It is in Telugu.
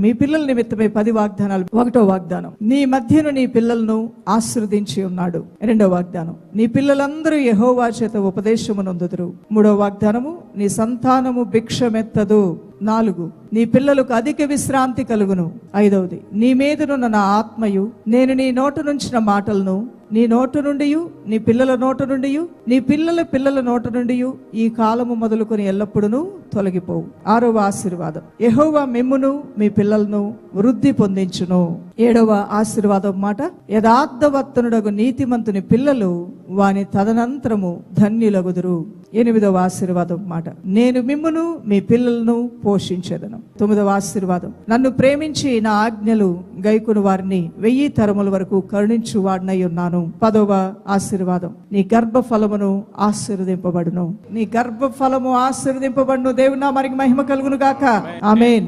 మీ పిల్లల నిమిత్తమై 10 వాగ్దానాలు. 1వ వాగ్దానం, నీ మధ్యను నీ పిల్లలను ఆశీర్వదించి ఉన్నాడు. 2వ వాగ్దానం, నీ పిల్లలందరూ యెహోవా చేత ఉపదేశము నొందుదురు. 3వ వాగ్దానము, నీ సంతానము భిక్షమెత్తదు. 4, నీ పిల్లలకు అధిక విశ్రాంతి కలుగును. 5వది, నీ మీదనున్న నా ఆత్మయు నేను నీ నోట నుంచిన మాటలను నీ నోట నుండి నీ పిల్లల నోట నుండి నీ పిల్లల పిల్లల నోట నుండి ఈ కాలము మొదలుకొని ఎల్లప్పుడూ తొలగిపోవు. 6వ ఆశీర్వాదం, యెహోవా మిమ్మును మీ పిల్లలను వృద్ధి పొందించును. 7వ ఆశీర్వాదం మాట, యథార్థవర్తనుడగు నీతిమంతుని పిల్లలు వాని తదనంతరము ధన్యులగుదురు. 8వ ఆశీర్వాదం మాట, నేను మిమ్మును మీ పిల్లలను పోషించెదను. 9వ ఆశీర్వాదం, నన్ను ప్రేమించి నా ఆజ్ఞలు గైకొను వారిని 1000 తరముల వరకు కరుణించు వాడినై ఉన్నాను. 10వ ఆశీర్వాదం, నీ గర్భఫలమును ఆశీర్వదింపబడును. నీ గర్భఫలము ఆశీర్వదింపబడును. దేవుని నామానికి మహిమ కలుగును గాక. ఆమేన్.